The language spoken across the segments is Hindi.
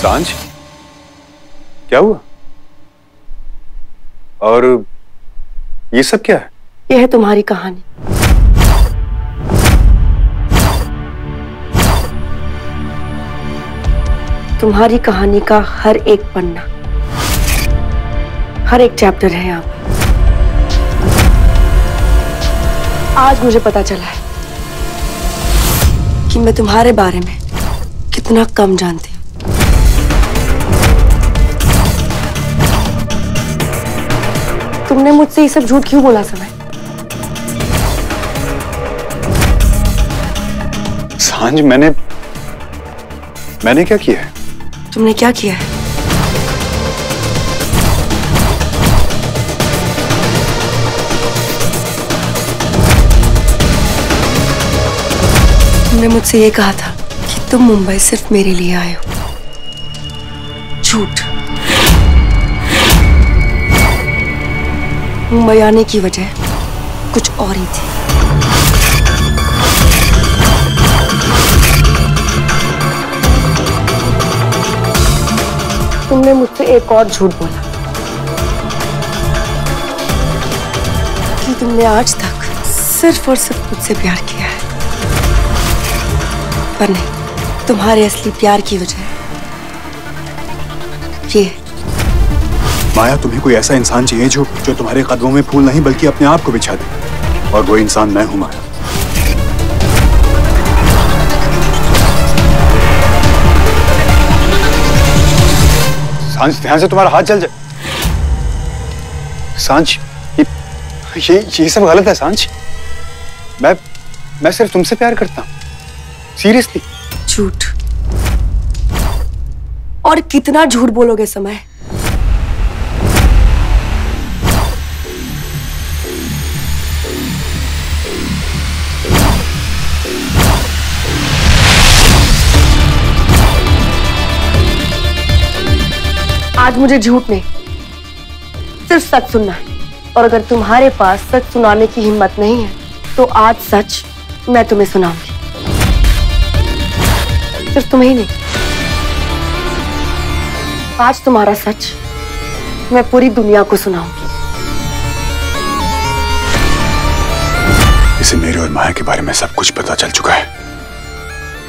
सांझ, क्या हुआ? और ये सब क्या है? यह है तुम्हारी कहानी। तुम्हारी कहानी का हर एक पन्ना, हर एक चैप्टर है यहाँ पर। आज मुझे पता चला है कि मैं तुम्हारे बारे में कितना कम जानती हूँ। तुमने मुझसे ये सब झूठ क्यों बोला समय? सांझ, मैंने क्या किया है? तुमने क्या किया है? तुमने मुझसे ये कहा था कि तुम मुंबई सिर्फ मेरे लिए आए हो। झूठ। मुंबई आने की वजह कुछ और ही थी। तुमने मुझसे एक और झूठ बोला कि तुमने आज तक सिर्फ और सिर्फ मुझसे प्यार किया है, पर नहीं, तुम्हारे असली प्यार की वजह ये है। माया, तुम्हें कोई ऐसा इंसान चाहिए जो तुम्हारे कदमों में फूल नहीं बल्कि अपने आप को बिछा दे, और वो इंसान मैं हूं माया। सांझ, ध्यान से, तुम्हारा हाथ जल जाए। सांझ, ये सब गलत है सांझ। मैं सिर्फ तुमसे प्यार करता हूं, सीरियसली। झूठ। और कितना झूठ बोलोगे समय? आज मुझे झूठ नहीं, सिर्फ सच सुनना है। और अगर तुम्हारे पास सच सुनाने की हिम्मत नहीं है तो आज सच मैं तुम्हें सुनाऊंगी। सिर्फ तुम्हें ही नहीं, आज तुम्हारा सच मैं पूरी दुनिया को सुनाऊंगी। इसे मेरे और माया के बारे में सब कुछ पता चल चुका है,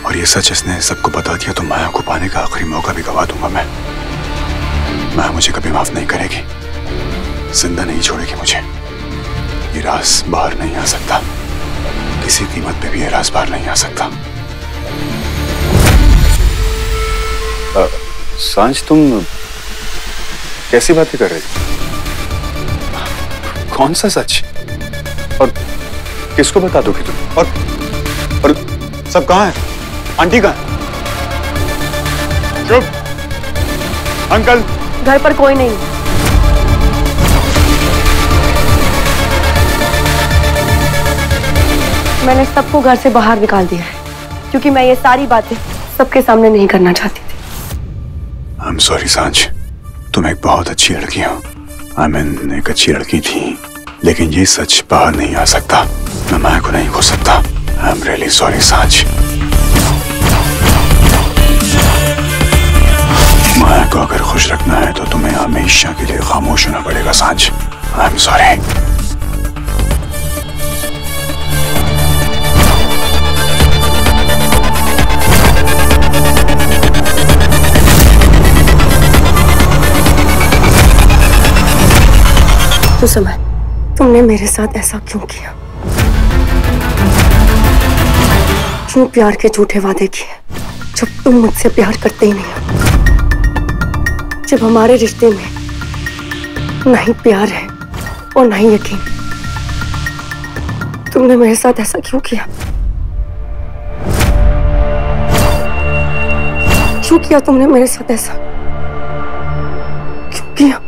और ये सच इसने सबको बता दिया तो माया को पाने का आखिरी मौका भी गवा दूंगा मैं। माया मुझे कभी माफ नहीं करेगी, जिंदा नहीं छोड़ेगी मुझे। ये राज बाहर नहीं आ सकता, किसी कीमत पे भी ये राज बाहर नहीं आ सकता। सांझ, तुम कैसी बातें कर रहे हो? कौन सा सच? और किसको बता दोगे तुम? और सब कहाँ है? आंटी कहाँ है? चुप। अंकल, घर पर कोई नहीं। मैंने सबको घर से बाहर निकाल दिया है क्योंकि मैं ये सारी बातें सबके सामने नहीं करना चाहती थी। I'm sorry सांझ, तुम एक बहुत अच्छी लड़की हो। आमिन एक अच्छी लड़की थी, लेकिन ये सच बाहर नहीं आ सकता। मैं माया को नहीं खो सकता। I'm really sorry सांझ। माया को अगर खुश रखना है तो तुम्हें हमेशा के लिए खामोश होना पड़ेगा सांझ। I'm sorry। तो समय, तुमने मेरे साथ ऐसा क्यों किया? क्यों प्यार के झूठे वादे किए जब तुम मुझसे प्यार करते ही नहीं हो? जब हमारे रिश्ते में ना ही प्यार है और ना ही यकीन, तुमने मेरे साथ ऐसा क्यों किया? क्यों किया तुमने मेरे साथ ऐसा? क्यों किया?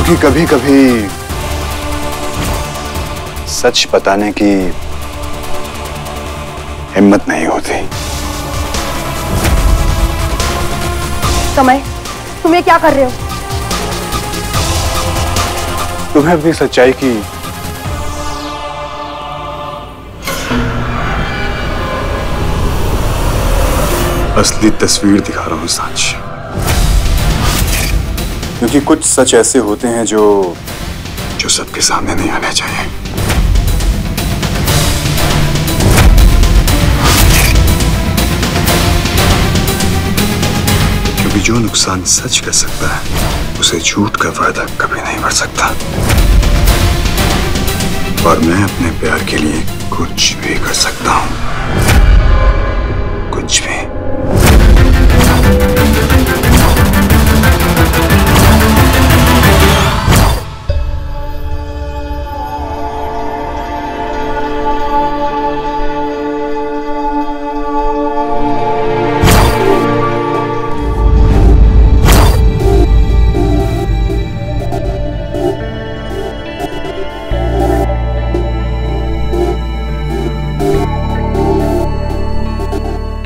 क्योंकि कभी कभी सच बताने की हिम्मत नहीं होती। समय, तुम ये क्या कर रहे हो? तुम्हें अपनी सच्चाई की असली तस्वीर दिखा रहा हूं सांच। क्योंकि कुछ सच ऐसे होते हैं जो सबके सामने नहीं आने चाहिए। क्योंकि जो नुकसान सच कर सकता है उसे झूठ का फायदा कभी नहीं बढ़ सकता। और मैं अपने प्यार के लिए कुछ भी कर सकता हूं, कुछ भी।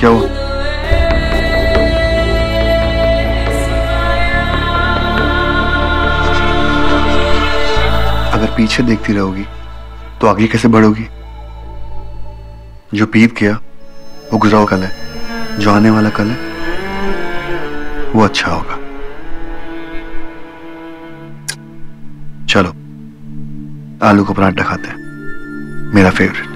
क्या हुआ? अगर पीछे देखती रहोगी तो आगे कैसे बढ़ोगी? जो बीत गया वो गुजरा हुआ कल है, जो आने वाला कल है वो अच्छा होगा। चलो आलू का पराठा खाते हैं, मेरा फेवरेट।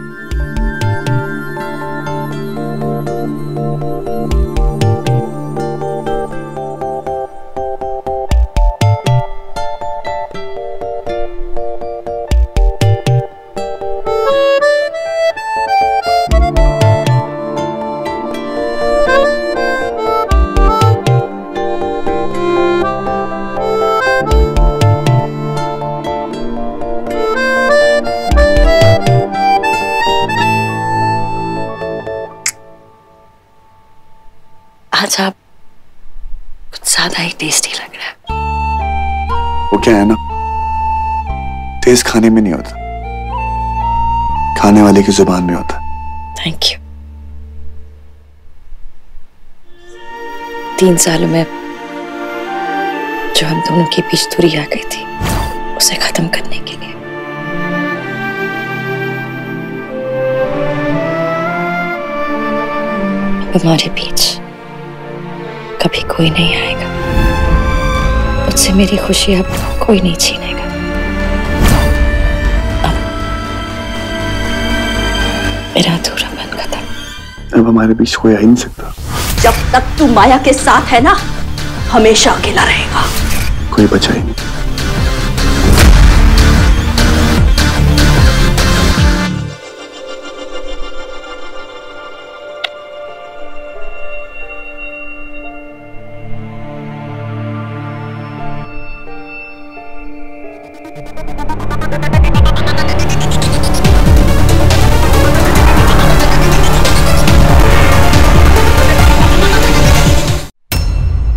आज आप कुछ ज्यादा ही टेस्टी लग रहा है। वो क्या है ना, टेस्ट खाने में नहीं होता, खाने वाले की जुबान में होता। Thank you. 3 सालों में जो हम दोनों के बीच दूरी आ गई थी उसे खत्म करने के लिए हमारे बीच कभी कोई नहीं आएगा। मुझसे मेरी खुशी अब कोई नहीं छीनेगा। अब मेरा अधूरापन खत्म। अब हमारे बीच कोई आ ही नहीं सकता। जब तक तू माया के साथ है ना, हमेशा अकेला रहेगा। कोई बचा ही नहीं।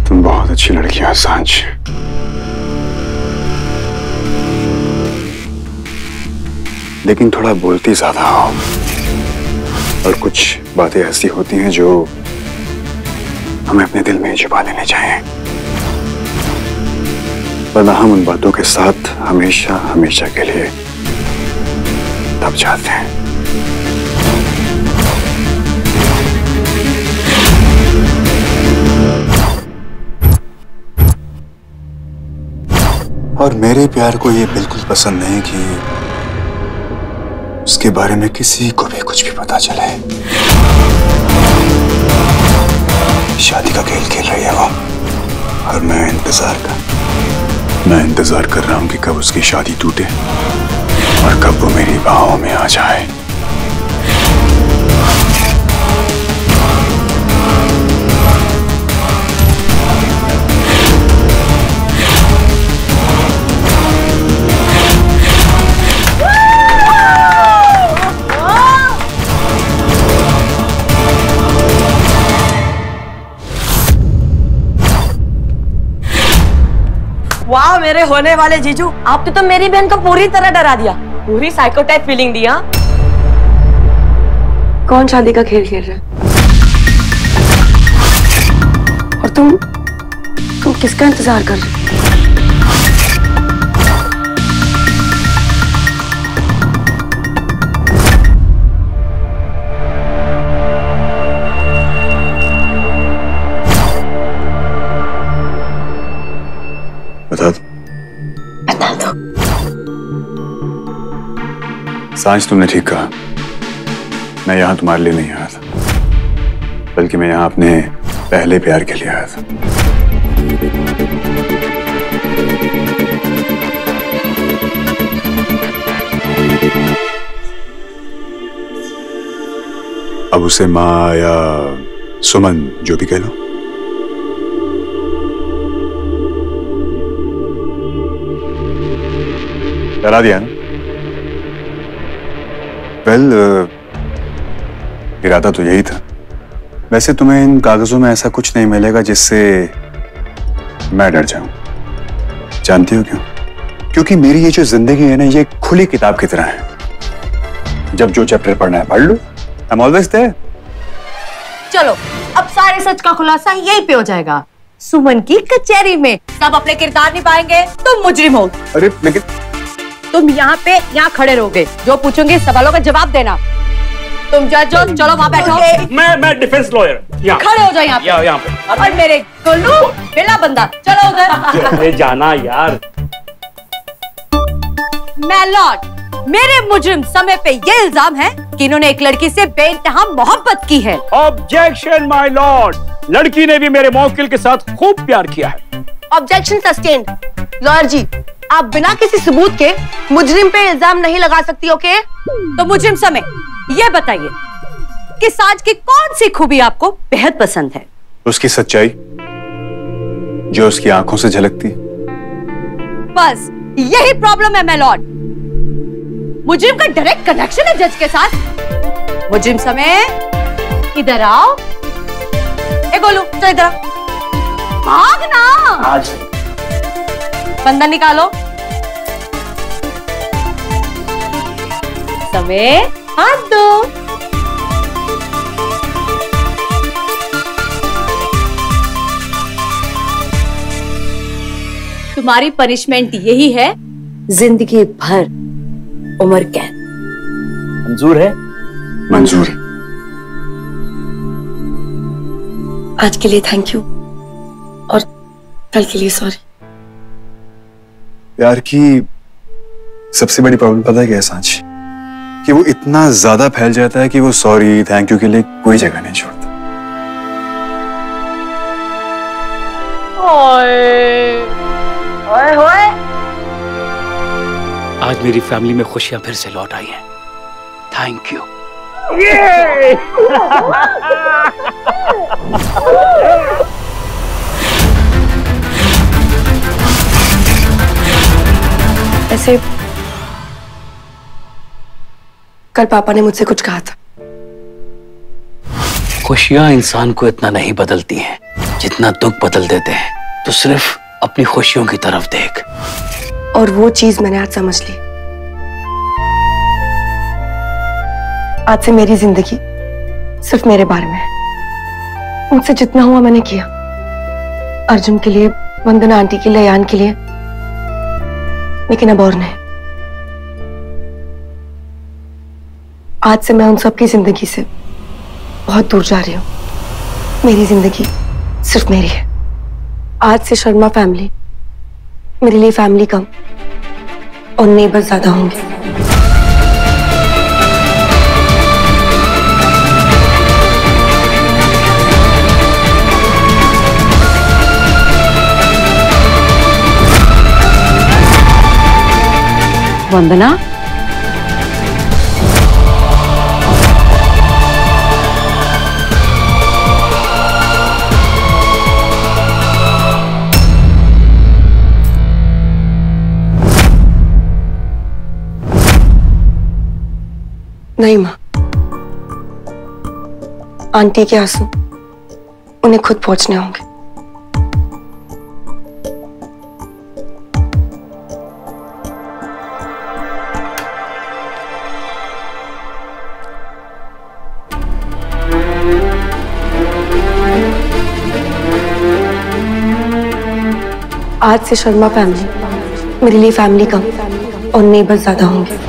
तुम बहुत अच्छी लड़की हो सांच। लेकिन थोड़ा बोलती ज्यादा हो, और कुछ बातें ऐसी होती हैं जो हमें अपने दिल में छुपा लेनी चाहिए, वरना हम उन बातों के साथ हमेशा हमेशा के लिए दब जाते हैं। और मेरे प्यार को ये बिल्कुल पसंद नहीं कि उसके बारे में किसी को भी कुछ भी पता चले। शादी का खेल खेल रही है वो, और मैं इंतजार कर रहा हूं कि कब उसकी शादी टूटे और कब वो मेरी बाहों में आ जाए। वाह मेरे होने वाले जीजू, आपने तो मेरी बहन को पूरी तरह डरा दिया, पूरी साइको टाइप फीलिंग दिया। कौन शादी का खेल खेल रहा है? और तुम किसका इंतजार कर रहे हो? बता दो। सांझ, तुमने ठीक कहा। मैं यहाँ तुम्हारे लिए नहीं आया था, बल्कि मैं यहाँ अपने पहले प्यार के लिए आया था। अब उसे माँ या सुमन जो भी कह लो, डरा दिया ना? वेल, इरादा तो यही था। वैसे तुम्हें इन कागजों में ऐसा कुछ नहीं मिलेगा जिससे मैं डर जाऊं। जानती हो क्यों? क्योंकि मेरी ये जो जिंदगी है ना, ये खुली किताब की तरह है। जब जो चैप्टर पढ़ना है पढ़ लो। I am always there. चलो, अब सारे सच का खुलासा यहीं पे हो जाएगा। सुमन की कचहरी में सब अपने किरदार निभाएंगे, तुम मुजरिम हो। अरे लेकिन तुम यहाँ खड़े रहोगे, जो पूछोगे सवालों का जवाब देना। तुम जज हो, चलो वहाँ बैठो। मैं डिफेंस लॉयर। खड़े हो जाओ यहाँ पे। और मेरे गोलू बेला बंदा, चलो उधर। जाना यार। मैं लॉर्ड, मेरे मुजरिम समय पे ये इल्जाम है कि इन्होंने एक लड़की से बेइंतहा मोहब्बत की है। ऑब्जेक्शन माय लॉर्ड, लड़की ने भी मेरे मौकिल के साथ खूब प्यार किया है। Objection sustained. लॉयर जी, आप बिना किसी सबूत के मुजरिम पे इल्जाम नहीं लगा सकती, ओके? तो मुजरिम समय ये बताइए कि साज की कौन सी खूबी आपको बेहद पसंद है? उसकी सच्चाई जो उसकी आंखों से झलकती। बस यही प्रॉब्लम है माय लॉर्ड। मुजरिम का डायरेक्ट कनेक्शन है जज के साथ। मुजरिम समय इधर आओ। ए गोलू, चल इधर भागना। आज बंदा निकालो। समय हाथ दो। तुम्हारी पनिशमेंट यही है, जिंदगी भर उम्र कैद। मंजूर है? मंजूर। आज के लिए थैंक यू और कल के लिए सॉरी। प्यार की सबसे बड़ी प्रॉब्लम पता है क्या है सांझ? कि वो इतना ज्यादा फैल जाता है कि वो सॉरी थैंक यू के लिए कोई जगह नहीं छोड़ता। ओए होए। आज मेरी फैमिली में खुशियां फिर से लौट आई हैं। Thank you. ऐसे कल पापा ने मुझसे कुछ कहा था। खुशियां इंसान को इतना नहीं बदलती हैं जितना दुख बदल देते हैं। तो सिर्फ अपनी खुशियों की तरफ देख। और वो चीज मैंने आज समझ ली। आज से मेरी जिंदगी सिर्फ मेरे बारे में है। मुझसे जितना हुआ मैंने किया। अर्जुन के लिए, वंदना आंटी के लिए, यान के लिए, लेकिन अब और नहीं। आज से मैं उन सब की जिंदगी से बहुत दूर जा रही हूँ। मेरी जिंदगी सिर्फ मेरी है। आज से शर्मा फैमिली मेरे लिए फैमिली कम और नेबर ज्यादा होंगे। वंदना, नहीं माँ, आंटी के आंसू उन्हें खुद पहुंचने होंगे। आज से शर्मा फैमिली मेरे लिए फैमिली कम और नेबर्स ज्यादा होंगे।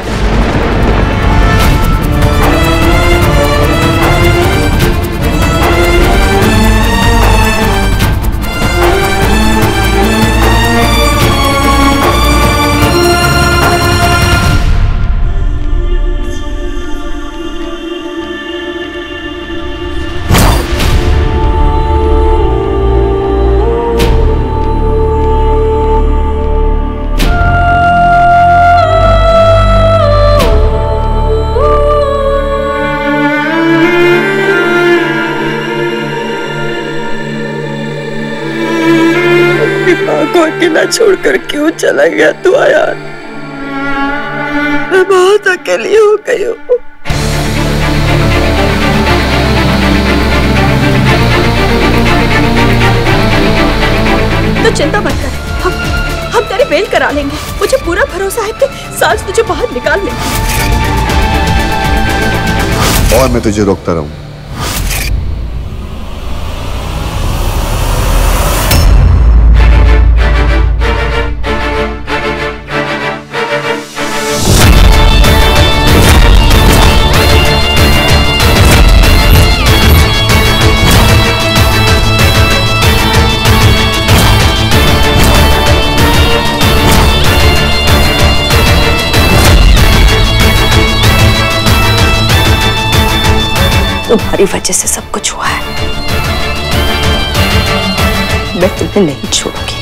को अकेला छोड़कर क्यों चला गया तू आयान? मैं बहुत अकेली हो गई हूँ। तो चिंता मत कर, हम तेरी बेल करा लेंगे। मुझे पूरा भरोसा है कि सांस तुझे बाहर निकाल लेंगे। और मैं तुझे रोकता रहूं। तुम्हारी वजह से सब कुछ हुआ है। मैं तुम्हें नहीं छोड़ूंगी।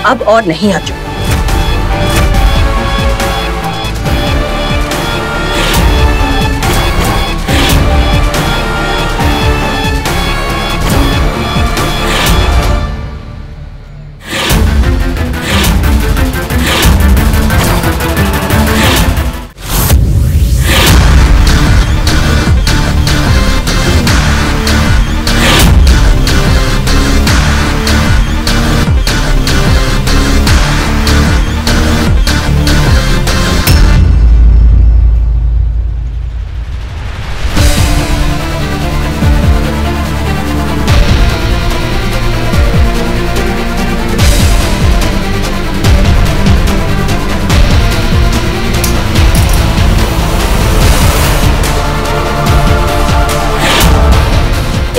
अब और नहीं अर्जुन।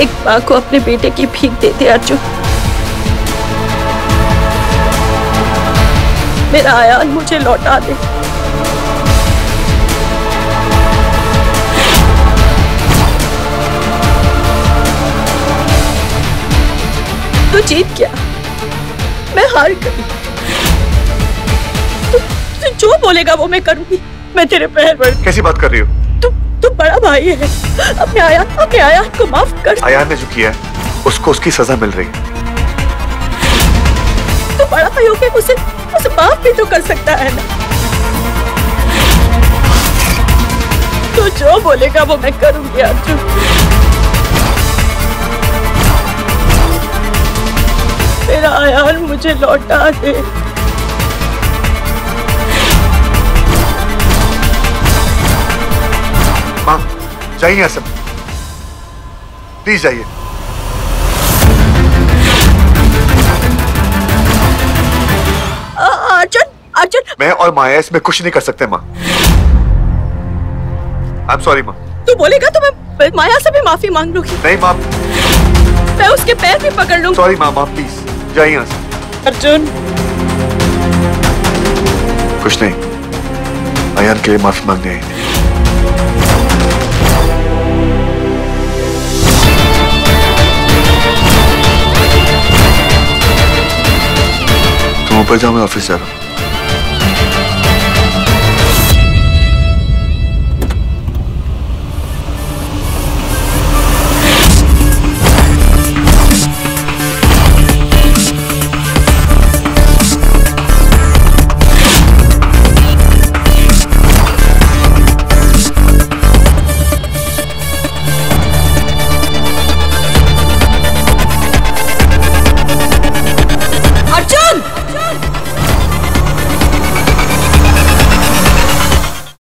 एक माँ को अपने बेटे की भीख दे दे अर्जुन। मेरा आयान मुझे लौटा दे। तू जीत गया, मैं हार गई। तू जो बोलेगा वो मैं करूंगी। मैं तेरे पैर पर। कैसी बात कर रही हो? तू बड़ा भाई है। अपने आयान को माफ कर। आयान ने जो किया है उसको उसकी सजा मिल रही है। तू बड़ा भाई होके उसे माफ भी तो कर सकता है ना। तू जो बोलेगा वो मैं करूंगी अर्जुन। मेरा आयान मुझे लौटा दे। माँ जाइए सब। प्लीज जाइए। अर्जुन अर्जुन, मैं और माया इसमें कुछ नहीं कर सकते माँ। आई एम सॉरी माँ। तू बोलेगा तो मैं माया से भी माफी मांग लूंगी। नहीं माँ। मैं उसके पैर भी पकड़ लूंगी। सॉरी माँ, प्लीज जाइए यहाँ से। अर्जुन, कुछ नहीं, अयान के लिए माफी मांगने आई थी। तुम ऊपर जाओ, मैं ऑफिस जा रहा हूँ।